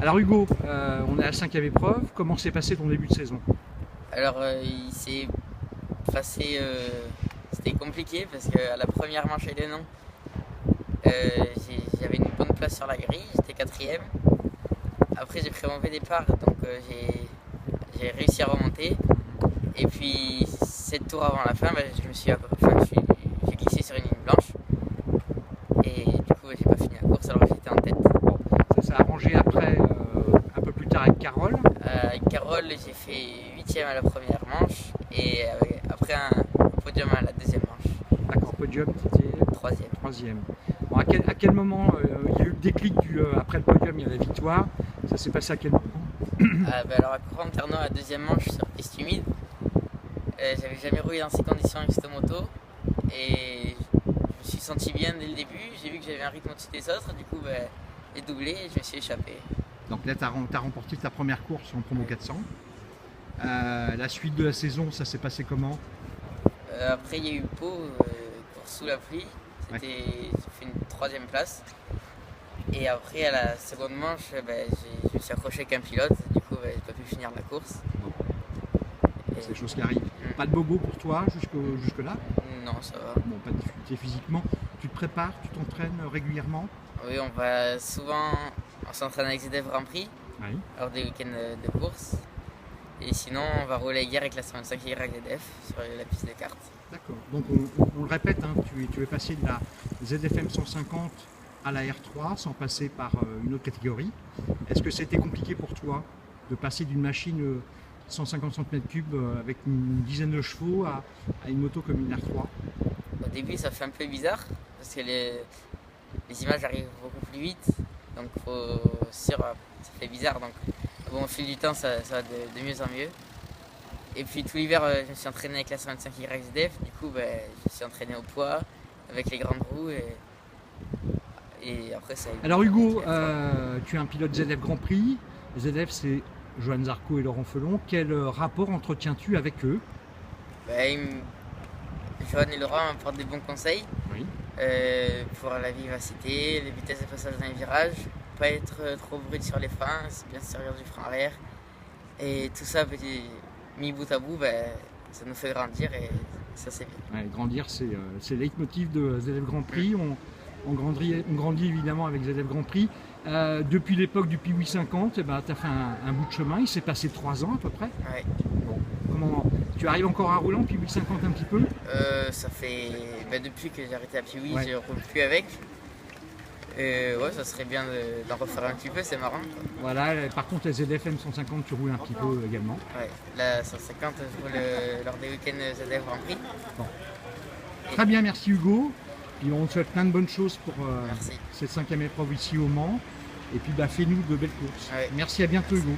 Alors Hugo, on est à la 5e épreuve. Comment s'est passé ton début de saison? Alors, il s'est passé. C'était compliqué parce qu'à la première manche et des noms, j'avais une bonne place sur la grille, j'étais quatrième. Après, j'ai pris un mauvais départ, donc j'ai réussi à remonter. Et puis, 7 tours avant la fin, j'ai glissé sur une ligne blanche. Et du coup, j'ai pas fini la course alors que j'étais en tête. Bon, ça s'est arrangé après, un peu plus tard avec Carole. Avec Carole, j'ai fait 8e à la première manche et après un podium à la deuxième manche. D'accord, podium, tu étais 3e. troisième. Bon, à quel moment il y a eu le déclic après le podium, il y a la victoire? Ça s'est passé à quel moment? Alors à Courant-Terno, à la deuxième manche sur piste humide, j'avais jamais roulé dans ces conditions avec cette moto et je me suis senti bien dès le début. J'ai vu que j'avais un rythme au-dessus des autres, du coup j'ai doublé et je me suis échappé. Donc là, tu as remporté ta première course en promo 400. La suite de la saison, ça s'est passé comment? Après, il y a eu Pau, course sous la pluie. J'ai fait une 3e place. Et après, à la seconde manche, je me suis accroché avec un pilote. Du coup, j'ai pas pu finir la course. C'est des choses qui arrivent. Pas de bobo pour toi jusque-là? Non, ça va. Bon, pas de difficulté physiquement. Tu te prépares, tu t'entraînes régulièrement? Oui, on s'entraîne avec ZF Grand Prix Oui. lors des week-ends de course. Et sinon, on va rouler hier avec la 125 Y ZF sur la piste de kart. D'accord. Donc on le répète, hein, tu es passé de la ZFM 150 à la R3 sans passer par une autre catégorie. Est-ce que c'était compliqué pour toi de passer d'une machine 150 cm3 avec une dizaine de chevaux à une moto comme une R3? Au début, ça fait un peu bizarre parce que les images arrivent beaucoup plus vite. Donc, ça fait bizarre. Donc, bon, au fil du temps, ça va de mieux en mieux. Et puis, tout l'hiver, je me suis entraîné avec la 125 YZF. Du coup, je me suis entraîné au poids avec les grandes roues. Et après, ça a été. Alors, Hugo, tu es un pilote ZF Grand Prix. ZF, c'est Johan Zarco et Laurent Felon. Quel rapport entretiens-tu avec eux? Johan et Laurent m'apportent des bons conseils. Oui. Pour la vivacité, les vitesses de passage dans les virages, pas être trop brut sur les freins, bien se servir du frein arrière. Et tout ça, mis bout à bout, ça nous fait grandir et ça c'est bien. Ouais, grandir, c'est le leitmotiv de ZF Grand Prix. On grandit évidemment avec ZF Grand Prix. Depuis l'époque du Piwi 50, tu as fait un bout de chemin. Il s'est passé 3 ans à peu près. Ouais. Bon, tu arrives encore à rouler en Piwi 50 un petit peu? Ça fait. Depuis que j'ai arrêté à Piwi, Ouais. je ne roule plus avec. Ouais, ça serait bien d'en refaire un petit peu, c'est marrant. Quoi. Voilà, par contre, la ZFM 150, tu roules un petit peu également. Ouais, la 150, je roule lors des week-ends ZF Grand Prix. Bon. Très bien, merci Hugo. Et on te souhaite plein de bonnes choses pour Merci. cette 5e épreuve ici au Mans. Et puis fais-nous de belles courses. Ouais. Merci, à bientôt Hugo. Ouais.